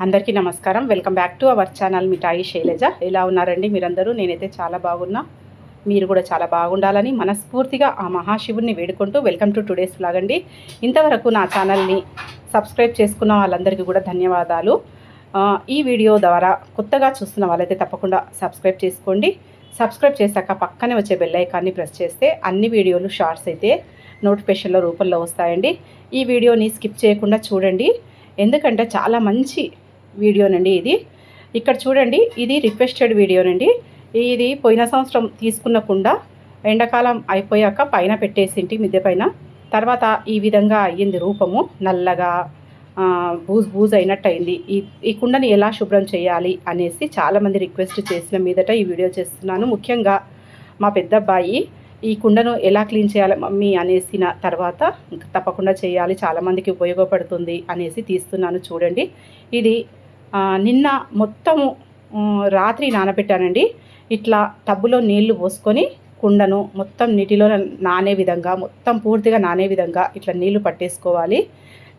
అందరికీ నమస్కారం. Welcome back to our channel Mithai Shailaja. ఎలా ఉన్నారండి మీరందరూ? నేనైతే చాలా బాగున్నా. మీరు కూడా చాలా బాగుండాలని మనస్ఫూర్తిగా ఆ మహాశివుడిని వేడుకుంటూ వెల్కమ్ టు టుడేస్ వ్లాగ్ అండి. ఇంతవరకు నా ఛానల్ని సబ్స్క్రైబ్ చేసుకున్న వాళ్ళందరికీ కూడా ధన్యవాదాలు. ఈ వీడియో ద్వారా కొత్తగా చూస్తున్న వాళ్ళైతే తప్పకుండా సబ్స్క్రైబ్ చేసుకోండి. సబ్స్క్రైబ్ చేశాక పక్కనే వచ్చే బెల్ ఐకాన్ని ప్రెస్ చేస్తే అన్ని వీడియోలు షార్ట్స్ అయితే నోటిఫికేషన్ల రూపంలో వస్తాయండి. ఈ వీడియోని స్కిప్ చేయకుండా చూడండి, ఎందుకంటే చాలా మంచి వీడియోనండి ఇది. ఇక్కడ చూడండి, ఇది రిక్వెస్టెడ్ వీడియోనండి. ఇది పోయిన సంవత్సరం తీసుకున్న కుండ ఎండాకాలం అయిపోయాక పైన పెట్టేసింటి మిద్దె పైన. తర్వాత ఈ విధంగా అయ్యింది రూపము, నల్లగా బూజ్ అయినట్టు అయింది. ఈ కుండని ఎలా శుభ్రం చేయాలి అనేసి చాలామంది రిక్వెస్ట్ చేసిన మీదట ఈ వీడియో చేస్తున్నాను. ముఖ్యంగా మా పెద్ద అబ్బాయి ఈ కుండను ఎలా క్లీన్ చేయాలి మమ్మీ అనేసిన తర్వాత తప్పకుండా చేయాలి, చాలామందికి ఉపయోగపడుతుంది అనేసి తీస్తున్నాను. చూడండి, ఇది నిన్న మొత్తము రాత్రి నానబెట్టానండి. ఇట్లా టబ్బులో నీళ్లు పోసుకొని కుండను మొత్తం నీటిలో నానే విధంగా, మొత్తం పూర్తిగా నానే విధంగా ఇట్లా నీళ్లు పట్టేసుకోవాలి.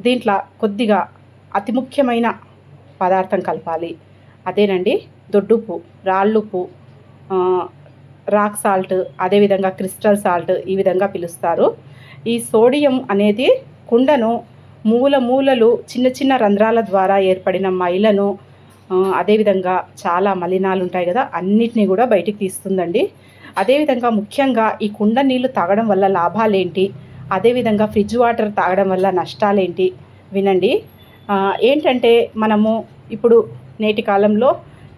దీంట్లో కొద్దిగా అతి ముఖ్యమైన పదార్థం కలపాలి. అదేనండి దొడ్డుప్పు, రాళ్ళుప్పు, రాక్ సాల్ట్, అదేవిధంగా క్రిస్టల్ సాల్ట్, ఈ విధంగా పిలుస్తారు. ఈ సోడియం అనేది కుండను మూలలు చిన్న చిన్న రంధ్రాల ద్వారా ఏర్పడిన మైలను, అదేవిధంగా చాలా మలినాలు ఉంటాయి కదా, అన్నిటినీ కూడా బయటికి తీస్తుందండి. అదేవిధంగా ముఖ్యంగా ఈ కుండ నీళ్ళు తాగడం వల్ల లాభాలేంటి, అదేవిధంగా ఫ్రిడ్జ్ వాటర్ తాగడం వల్ల నష్టాలేంటి వినండి. ఏంటంటే మనము ఇప్పుడు నేటి కాలంలో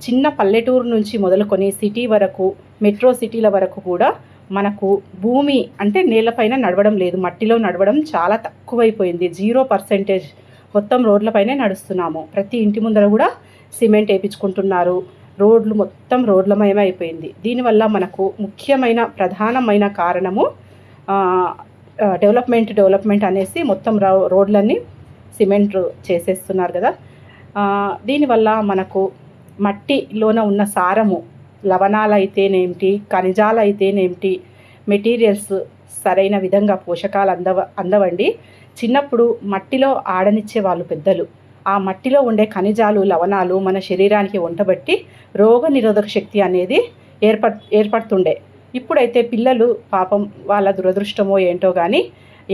చిన్న పల్లెటూరు నుంచి మొదలుకొని సిటీ వరకు, మెట్రో సిటీల వరకు కూడా మనకు భూమి అంటే నేలపైన నడవడం లేదు, మట్టిలో నడవడం చాలా తక్కువైపోయింది. 0%. మొత్తం రోడ్లపైనే నడుస్తున్నాము. ప్రతి ఇంటి ముందర కూడా సిమెంట్ వేయించుకుంటున్నారు. రోడ్లు మొత్తం రోడ్లమయమే అయిపోయింది. దీనివల్ల మనకు ముఖ్యమైన ప్రధానమైన కారణము డెవలప్మెంట్ అనేసి మొత్తం రోడ్లన్నీ సిమెంట్ చేసేస్తున్నారు కదా. దీనివల్ల మనకు మట్టిలోన ఉన్న సారము, లవణాలు అయితేనేమిటి, ఖనిజాలు అయితేనేమిటి, మెటీరియల్స్ సరైన విధంగా పోషకాలు అందవండి. చిన్నప్పుడు మట్టిలో ఆడనిచ్చే వాళ్ళు పెద్దలు. ఆ మట్టిలో ఉండే ఖనిజాలు, లవణాలు మన శరీరానికి వంటబట్టి రోగ నిరోధక శక్తి అనేది ఏర్పడుతుండే. ఇప్పుడైతే పిల్లలు పాపం వాళ్ళ దురదృష్టమో ఏంటో కానీ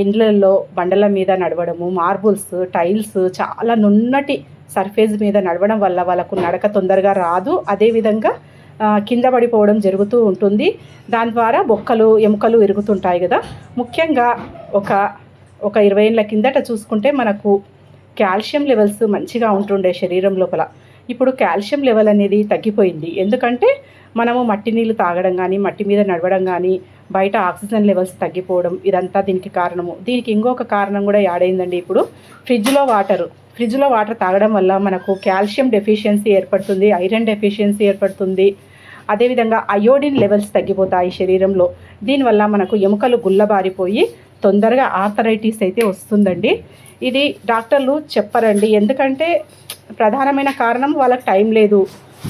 ఇండ్లల్లో బండల మీద నడవడము, మార్బుల్స్, టైల్స్, చాలా నున్నటి సర్ఫేస్ మీద నడవడం వల్ల వాళ్ళకు నడక తొందరగా రాదు. అదేవిధంగా కింద పడిపోవడం జరుగుతూ ఉంటుంది. దాని ద్వారా బొక్కలు, ఎముకలు విరుగుతుంటాయి కదా. ముఖ్యంగా ఒక 20 ఏళ్ళ కిందట చూసుకుంటే మనకు కాల్షియం లెవెల్స్ మంచిగా ఉంటుండే శరీరం లోపల. ఇప్పుడు కాల్షియం లెవెల్ అనేది తగ్గిపోయింది. ఎందుకంటే మనము మట్టి నీళ్ళు తాగడం కానీ, మట్టి మీద నడవడం కానీ, బయట ఆక్సిజన్ లెవెల్స్ తగ్గిపోవడం, ఇదంతా దీనికి కారణము. దీనికి ఇంకొక కారణం కూడా యాడ్ అయిందండి. ఇప్పుడు ఫ్రిడ్జ్లో వాటర్ తాగడం వల్ల మనకు కాల్షియం డెఫిషియన్సీ ఏర్పడుతుంది, ఐరన్ డెఫిషియన్సీ ఏర్పడుతుంది. అదేవిధంగా అయోడిన్ లెవెల్స్ తగ్గిపోతాయి శరీరంలో. దీనివల్ల మనకు ఎముకలు గుల్లబారిపోయి తొందరగా ఆర్థరైటిస్ అయితే వస్తుందండి. ఇది డాక్టర్లు చెప్పరండి, ఎందుకంటే ప్రధానమైన కారణం వాళ్ళకి టైం లేదు.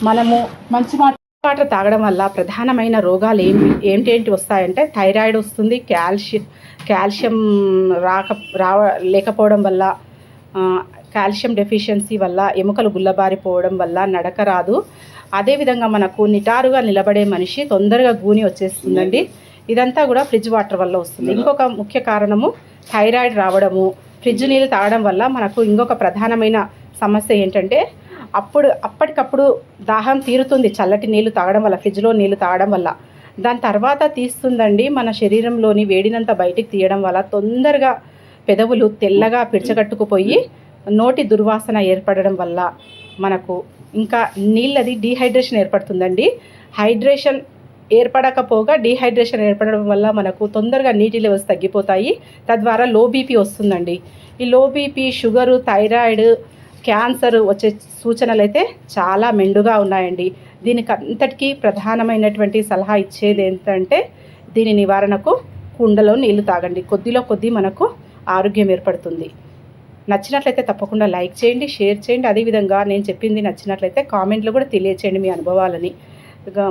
మనము మంచి వాటర్ తాగడం వల్ల ప్రధానమైన రోగాలు ఏంటి వస్తాయంటే థైరాయిడ్ వస్తుంది, కాల్షియం లేకపోవడం వల్ల, కాల్షియం డెఫిషియన్సీ వల్ల ఎముకలు గుల్లబారిపోవడం వల్ల నడక రాదు. అదేవిధంగా మనకు నిటారుగా నిలబడే మనిషి తొందరగా గూని వచ్చేస్తుందండి. ఇదంతా కూడా ఫ్రిడ్జ్ వాటర్ వల్ల వస్తుంది. ఇంకొక ముఖ్య కారణము థైరాయిడ్ రావడము. ఫ్రిడ్జ్ నీళ్ళు తాగడం వల్ల మనకు ఇంకొక ప్రధానమైన సమస్య ఏంటంటే అప్పటికప్పుడు దాహం తీరుతుంది చల్లటి నీళ్ళు తాగడం వల్ల, ఫ్రిడ్జ్లో నీళ్ళు తాగడం వల్ల. దాని తర్వాత తీస్తుందండి, మన శరీరంలోని వేడినంత బయటికి తీయడం వల్ల తొందరగా పెదవులు తెల్లగా పిడచగట్టుకుపోయి నోటి దుర్వాసన ఏర్పడడం వల్ల మనకు ఇంకా నీళ్ళది డీహైడ్రేషన్ ఏర్పడుతుందండి. హైడ్రేషన్ ఏర్పడకపోగా డీహైడ్రేషన్ ఏర్పడడం వల్ల మనకు తొందరగా నీటి లెవెల్స్ తగ్గిపోతాయి. తద్వారా లో బీపీ వస్తుందండి. ఈ low BP, sugar, thyroid, cancer వచ్చే సూచనలు అయితే చాలా మెండుగా ఉన్నాయండి. దీనికి అంతటికీ ప్రధానమైనటువంటి సలహా ఇచ్చేది ఏంటంటే దీని నివారణకు కుండలో నీళ్లు తాగండి. కొద్ది మనకు ఆరోగ్యం ఏర్పడుతుంది. నచ్చినట్లయితే తప్పకుండా లైక్ చేయండి, షేర్ చేయండి. అదేవిధంగా నేను చెప్పింది నచ్చినట్లయితే కామెంట్లో కూడా తెలియచేయండి మీ అనుభవాలని.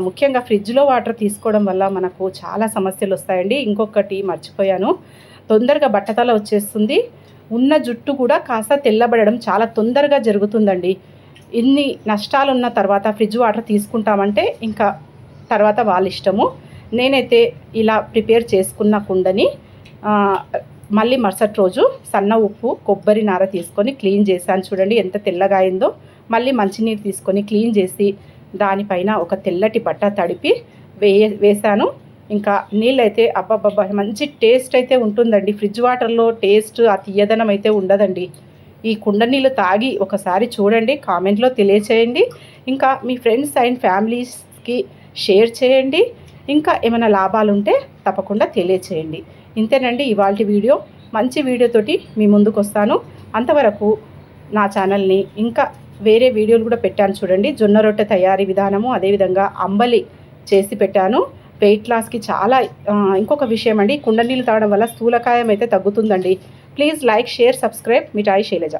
ముఖ్యంగా ఫ్రిడ్జ్లో వాటర్ తీసుకోవడం వల్ల మనకు చాలా సమస్యలు వస్తాయండి. ఇంకొకటి మర్చిపోయాను, తొందరగా బట్టతల వచ్చేస్తుంది. ఉన్న జుట్టు కూడా కాస్త తెల్లబడడం చాలా తొందరగా జరుగుతుందండి. ఇన్ని నష్టాలున్న తర్వాత ఫ్రిడ్జ్ వాటర్ తీసుకుంటామంటే ఇంకా తర్వాత వాళ్ళ ఇష్టము. నేనైతే ఇలా ప్రిపేర్ చేసుకున్న కుండని మళ్ళీ మరుసటి రోజు సన్న ఉప్పు కొబ్బరి నార తీసుకొని క్లీన్ చేశాను. చూడండి ఎంత తెల్లగా అయిందో. మళ్ళీ మంచినీరు తీసుకొని క్లీన్ చేసి దానిపైన ఒక తెల్లటి బట్ట తడిపి వేసాను. ఇంకా నీళ్ళైతే అబ్బబ్బబ్బా మంచి టేస్ట్ అయితే ఉంటుందండి. ఫ్రిడ్జ్ వాటర్లో టేస్ట్ ఆ తీయదనం అయితే ఉండదండి. ఈ కుండ నీళ్ళు తాగి ఒకసారి చూడండి, కామెంట్లో తెలియచేయండి. ఇంకా మీ ఫ్రెండ్స్ అండ్ ఫ్యామిలీస్కి షేర్ చేయండి. ఇంకా ఏమైనా లాభాలు ఉంటే తప్పకుండా తెలియచేయండి. ఇంతేనండి ఇవాల్టి వీడియో. మంచి వీడియోతోటి మీ ముందుకు వస్తాను. అంతవరకు నా ఛానల్ని ఇంకా వేరే వీడియోలు కూడా పెట్టాను చూడండి. జొన్న రొట్టె తయారీ విధానము, అదేవిధంగా అంబలి చేసి పెట్టాను. వెయిట్ లాస్కి చాలా ఇంకొక విషయం అండి, కుండ నీళ్ళు తాగడం వల్ల స్థూలకాయం అయితే తగ్గుతుందండి. Please like, share, subscribe Mithai Shailaja.